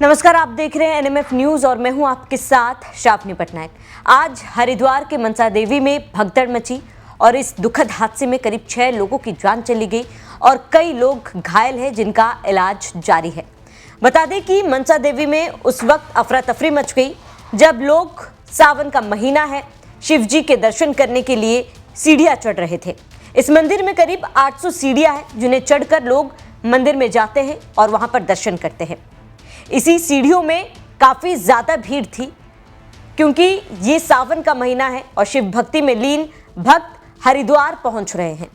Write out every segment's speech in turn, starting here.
नमस्कार, आप देख रहे हैं एनएमएफ न्यूज और मैं हूं आपके साथ शाफनी पटनायक। आज हरिद्वार के मनसा देवी में भगदड़ मची और इस दुखद हादसे में करीब 6 लोगों की जान चली गई और कई लोग घायल हैं जिनका इलाज जारी है। बता दें कि मनसा देवी में उस वक्त अफरा तफरी मच गई जब लोग, सावन का महीना है, शिव जी के दर्शन करने के लिए सीढ़ियां चढ़ रहे थे। इस मंदिर में करीब 800 सीढ़ियां हैं जिन्हें चढ़कर लोग मंदिर में जाते हैं और वहां पर दर्शन करते हैं। इसी सीढ़ियों में काफी ज्यादा भीड़ थी क्योंकि ये सावन का महीना है और शिव भक्ति में लीन भक्त हरिद्वार पहुंच रहे हैं।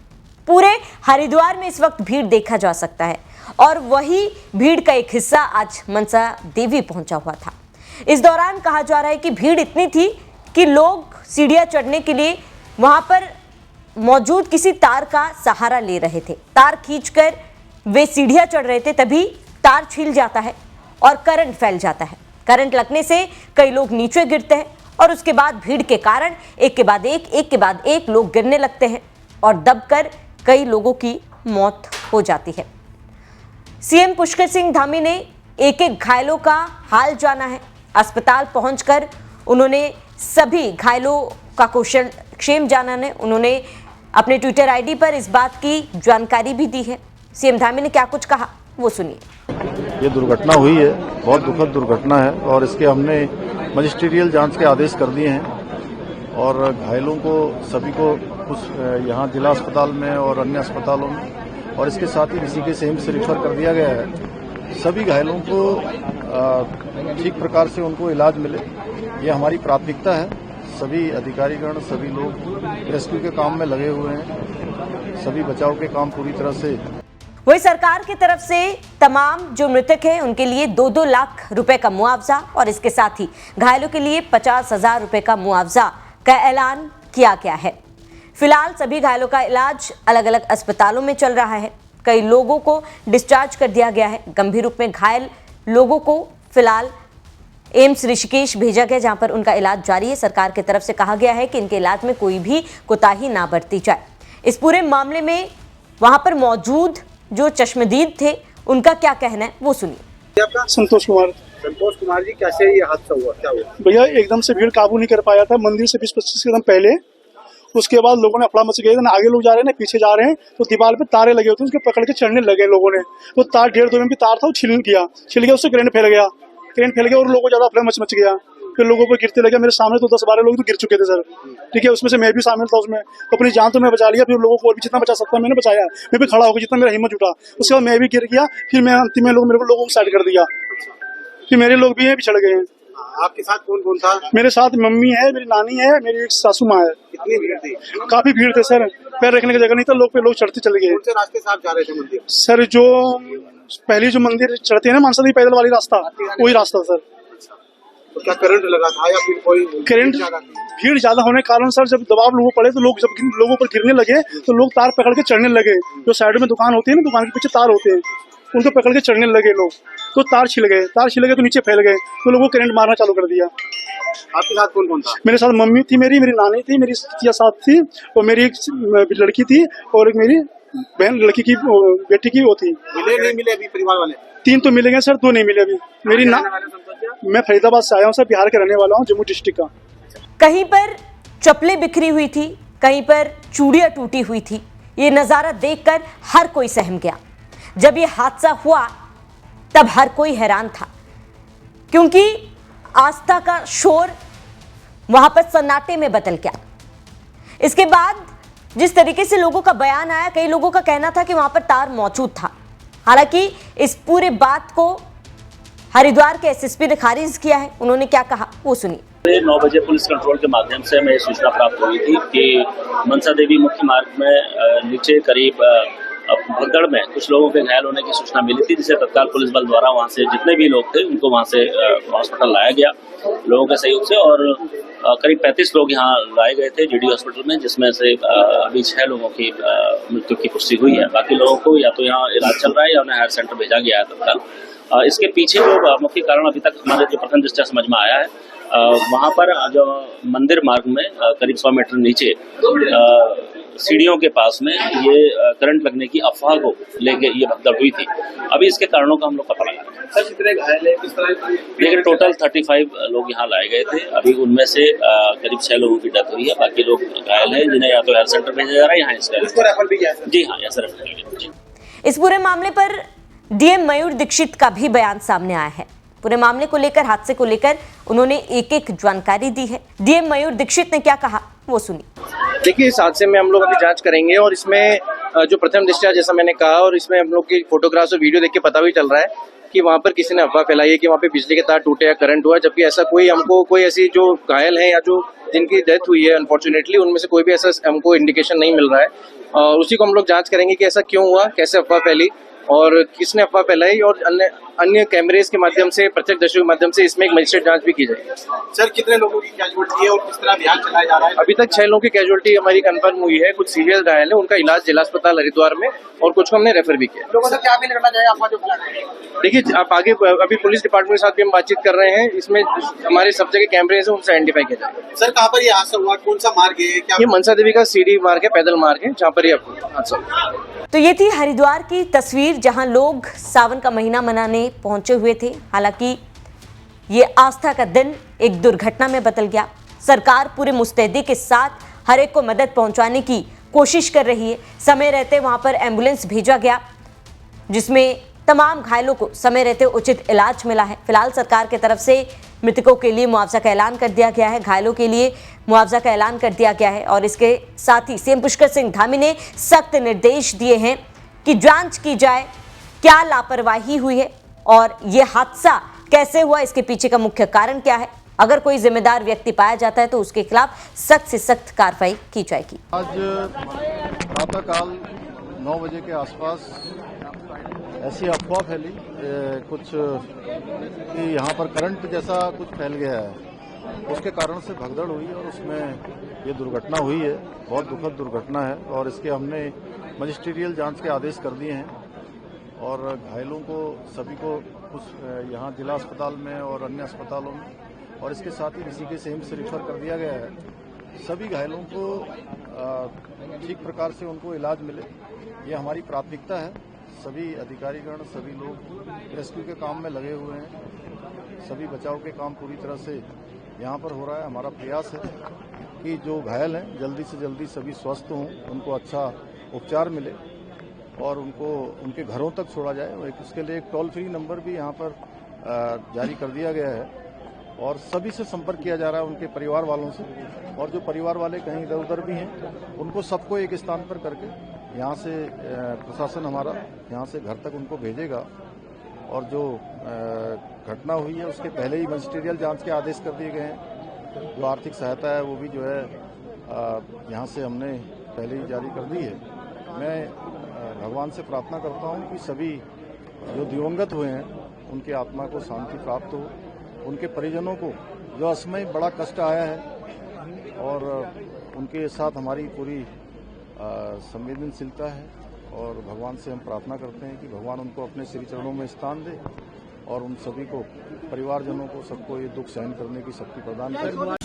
पूरे हरिद्वार में इस वक्त भीड़ देखा जा सकता है और वही भीड़ का एक हिस्सा आज मनसा देवी पहुंचा हुआ था। इस दौरान कहा जा रहा है कि भीड़ इतनी थी कि लोग सीढ़ियां चढ़ने के लिए वहां पर मौजूद किसी तार का सहारा ले रहे थे। तार खींचकर वे सीढ़ियां चढ़ रहे थे, तभी तार छिल जाता है और करंट फैल जाता है। करंट लगने से कई लोग नीचे गिरते हैं और उसके बाद भीड़ के कारण एक के बाद एक लोग गिरने लगते हैं और दबकर कई लोगों की मौत हो जाती है। सीएम पुष्कर सिंह धामी ने एक घायलों का हाल जाना है। अस्पताल पहुंचकर उन्होंने सभी घायलों का कुशल क्षेम जाना है। उन्होंने अपने ट्विटर आईडी पर इस बात की जानकारी भी दी है। सीएम धामी ने क्या कुछ कहा वो सुनिए। ये दुर्घटना हुई है, बहुत दुखद दुर्घटना है और इसके हमने मजिस्ट्रियल जांच के आदेश कर दिए हैं और घायलों को सभी को कुछ यहाँ जिला अस्पताल में और अन्य अस्पतालों में और इसके साथ ही ऋषिकेश एम्स से रिफर कर दिया गया है। सभी घायलों को ठीक प्रकार से उनको इलाज मिले, ये हमारी प्राथमिकता है। सभी अधिकारीगण, सभी लोग रेस्क्यू के काम में लगे हुए हैं। सभी बचाव के काम पूरी तरह से। वही सरकार की तरफ से तमाम जो मृतक हैं उनके लिए 2-2 लाख रुपए का मुआवजा और इसके साथ ही घायलों के लिए 50,000 रुपए का मुआवजा का ऐलान किया गया है। फिलहाल सभी घायलों का इलाज अलग अलग अस्पतालों में चल रहा है। कई लोगों को डिस्चार्ज कर दिया गया है। गंभीर रूप में घायल लोगों को फिलहाल एम्स ऋषिकेश भेजा गया जहां पर उनका इलाज जारी है। सरकार की तरफ से कहा गया है कि इनके इलाज में कोई भी कोताही ना बरती जाए। इस पूरे मामले में वहां पर मौजूद जो चश्मदीद थे उनका क्या कहना है वो सुनिए। संतोष कुमार जी, कैसे ये हादसा हुआ, क्या हुआ? भैया एकदम से भीड़ काबू नहीं कर पाया था मंदिर से 20-25 कदम पहले। उसके बाद लोगों ने अफड़ा मच गई, ना आगे लोग जा रहे हैं ना पीछे जा रहे हैं। तो दीवार पे तारे लगे होते हैं, उसके पकड़ के चढ़ने लगे लोगों ने। वो तार 1.5-2 में भी तार था, वो छिल गया, उससे करंट फैल गया और लोगों को ज्यादा अफड़ा मच गया। फिर लोगों को गिरते लगे। मेरे सामने तो 10-12 लोग तो गिर चुके थे सर, ठीक है। उसमें से मैं भी शामिल था उसमें। तो अपनी जान तो मैं बचा लिया, फिर लोगों को और भी जितना बचा सकता मैंने बचाया। मैं भी खड़ा होकर जितना मेरा हिम्मत जुटा। उसके बाद मैं भी गिर गया। फिर मैं अंतिम में लोगों को साइड कर दिया। फिर मेरे लोग भी हैं, पिछड़ गए हैं। आपके साथ कौन कौन था? मेरे साथ मम्मी है, मेरी नानी है, मेरी एक सासू माँ है। कितनी भीड़ थी? काफी भीड़ थे सर, पैर रखने की जगह नहीं था। लोग चढ़ते चले गए। कौन से रास्ते से आप जा रहे थे मंदिर? सर जो पहली जो मंदिर चढ़ते हैं ना मनसा देवी पैदल वाली रास्ता, वही रास्ता सर। तो क्या करंट लगा था या फिर कोई करंट? भीड़ ज्यादा होने के कारण सर जब दबाव लोगों पड़े तो लोग जब लोगों पर गिरने लगे तो लोग तार पकड़ के चढ़ने लगे। जो साइड में दुकान होती है ना, दुकान के पीछे तार होते हैं, उनको पकड़ के चढ़ने लगे लोग। तो तार छिल गए तो नीचे फैल गए, तो लोगों को करंट मारना चालू कर दिया। आपके साथ कौन कौन था? मेरे साथ मम्मी थी, मेरी नानी थी, मेरी साथ थी और मेरी एक लड़की थी और एक मेरी बहन, लड़की की बेटी की वो थी। मिले नहीं मिले अभी परिवार वाले? 3 तो मिले गए सर, 2 नहीं मिले अभी। मैं फरीदाबाद से आया हूँ सर, बिहार के रहने वाला हूँ, जम्मू डिस्ट्रिक्ट का। कहीं पर चप्पलें बिखरी हुई थी, कहीं पर चूड़ियां टूटी हुई थी। ये नजारा देखकर हर कोई सहम गया। जब ये हादसा हुआ तब हर कोई हैरान था क्योंकि आस्था का शोर वहां पर सन्नाटे में बदल गया। इसके बाद जिस तरीके से लोगों का बयान आया, कई लोगों का कहना था कि वहां पर तार मौजूद था। हालांकि इस पूरे बात को हरिद्वार के एसएसपी ने खारिज किया है। उन्होंने क्या कहा वो सुनिए। 9 बजे पुलिस कंट्रोल के माध्यम से हमें सूचना प्राप्त हुई थी कि मनसा देवी मुख्य मार्ग में नीचे करीब भगदड़ में कुछ लोगों के घायल होने की सूचना मिली थी, जिसे तत्काल पुलिस बल द्वारा वहां से जितने भी लोग थे उनको वहां से हॉस्पिटल लाया गया लोगों के सहयोग से और करीब 35 लोग यहाँ लाए गए थे जीडी हॉस्पिटल में, जिसमें से अभी 6 लोगों की मृत्यु की पुष्टि हुई है। बाकी लोगों को या तो यहाँ इलाज चल रहा है या उन्हें हायर सेंटर भेजा गया है तत्काल। इसके पीछे जो मुख्य कारण अभी तक हमारे जो प्रथम दृष्टया समझ में आया है, वहाँ पर जो मंदिर मार्ग में करीब 100 मीटर नीचे सीढ़ियों के पास में ये करंट लगने की अफवाह को लेके ये भगदड़ हुई थी। अभी इसके कारणों का हम लोग पता लगा रहे हैं। सर कितने घायल है, किस तरह? लेकिन टोटल 35 लोग यहाँ लाए गए थे। अभी उनमें से करीब 6 लोगों की डेथ हुई है, बाकी लोग घायल हैं जिन्हें या तो हेल्थ सेंटर भेजा जा रहा है, यहाँ उसको रेफर भी किया है? जी हाँ, यहाँ से रेफर किया गया। इस पूरे मामले पर डीएम मयूर दीक्षित का भी बयान सामने आया है। पूरे मामले को लेकर, हादसे को लेकर उन्होंने एक एक जानकारी दी है। डीएम मयूर दीक्षित ने क्या कहा वो सुनिए। देखिए, इस हादसे में हम लोग अभी जांच करेंगे और इसमें जो प्रथम दृष्टया जैसा मैंने कहा, और इसमें हम लोग की फोटोग्राफ्स और वीडियो देख के पता भी चल रहा है कि वहाँ पर किसी ने अफवाह फैलाई है कि वहाँ पे बिजली के तार टूटे या करंट हुआ, जबकि ऐसा कोई ऐसी जो घायल है या जो जिनकी डेथ हुई है अनफॉर्चुनेटली, उनमें से कोई भी ऐसा हमको इंडिकेशन नहीं मिल रहा है। उसी को हम लोग जांच करेंगे कि ऐसा क्यों हुआ, कैसे अफवाह फैली और किसने अफवाह फैलाई, और अन्य कैमरेज के माध्यम से, प्रत्यक्षदर्शियों के माध्यम से इसमें एक मजिस्ट्रेट जांच भी की जाएगी। सर कितने लोगों की कैजुअल्टी है और किस तरह अभियान चलाया जा रहा है? अभी तक 6 लोगों की कैजुअल्टी हमारी कंफर्म हुई है। कुछ सीरियस घायल है, उनका इलाज जिला अस्पताल हरिद्वार में, और कुछ को हमने रेफर भी किया। लोगों से क्या अपील करना चाहिए आपका जो प्लान? देखिए, आप आगे अभी पुलिस डिपार्टमेंट के साथ भी हम बातचीत कर रहे हैं। इसमें हमारे सब जगह कैमरे हैं, उनसे आइडेंटिफाई किया जाएगा। सर कहाँ पर ये हादसा हुआ, कौन सा मार्ग है? क्या ये मनसा देवी का सीढ़ी मार्ग है, पैदल मार्ग है, जहाँ पर ये हादसा हुआ। तो ये थी हरिद्वार की तस्वीर, जहां लोग सावन का महीना मनाने पहुंचे हुए थे। हालांकि ये आस्था का दिन एक दुर्घटना में बदल गया। सरकार पूरे मुस्तैदी के साथ हर एक को मदद पहुंचाने की कोशिश कर रही है। समय रहते वहां पर एम्बुलेंस भेजा गया, जिसमें तमाम घायलों को समय रहते उचित इलाज मिला है। फिलहाल सरकार की तरफ से मृतकों के लिए मुआवजा का ऐलान कर दिया गया है, घायलों के लिए मुआवजा का ऐलान कर दिया गया है। और इसके साथ ही सीएम पुष्कर सिंह धामी ने सख्त निर्देश दिए हैं कि जांच की जाए क्या लापरवाही हुई है और यह हादसा कैसे हुआ, इसके पीछे का मुख्य कारण क्या है। अगर कोई जिम्मेदार व्यक्ति पाया जाता है तो उसके खिलाफ सख्त से सख्त कार्रवाई की जाएगी। आज प्रातःकाल 9 बजे के आसपास ऐसी अफवाह फैली कुछ कि यहाँ पर करंट जैसा कुछ फैल गया है, उसके कारण से भगदड़ हुई और उसमें ये दुर्घटना हुई है। बहुत दुखद दुर्घटना है और इसके हमने मजिस्ट्रियल जांच के आदेश कर दिए हैं और घायलों को सभी को कुछ यहाँ जिला अस्पताल में और अन्य अस्पतालों में और इसके साथ ही ऋषिकेश एम्स से रिफर कर दिया गया है। सभी घायलों को ठीक प्रकार से उनको इलाज मिले, ये हमारी प्राथमिकता है। सभी अधिकारीगण, सभी लोग रेस्क्यू के काम में लगे हुए हैं। सभी बचाव के काम पूरी तरह से यहाँ पर हो रहा है। हमारा प्रयास है कि जो घायल हैं जल्दी से जल्दी सभी स्वस्थ हों, उनको अच्छा उपचार मिले और उनको उनके घरों तक छोड़ा जाए। और इसके लिए एक टोल फ्री नंबर भी यहाँ पर जारी कर दिया गया है और सभी से संपर्क किया जा रहा है, उनके परिवार वालों से। और जो परिवार वाले कहीं इधर उधर भी हैं, उनको सबको एक स्थान पर करके यहाँ से प्रशासन हमारा यहाँ से घर तक उनको भेजेगा। और जो घटना हुई है उसके पहले ही मजिस्ट्रियल जांच के आदेश कर दिए गए हैं। जो आर्थिक सहायता है वो भी जो है यहाँ से हमने पहले ही जारी कर दी है। मैं भगवान से प्रार्थना करता हूँ कि सभी जो दिवंगत हुए हैं उनकी आत्मा को शांति प्राप्त हो, उनके परिजनों को जो असमय बड़ा कष्ट आया है और उनके साथ हमारी पूरी संवेदनशीलता है। और भगवान से हम प्रार्थना करते हैं कि भगवान उनको अपने श्री चरणों में स्थान दे और उन सभी को, परिवारजनों को, सबको ये दुख सहन करने की शक्ति प्रदान करें।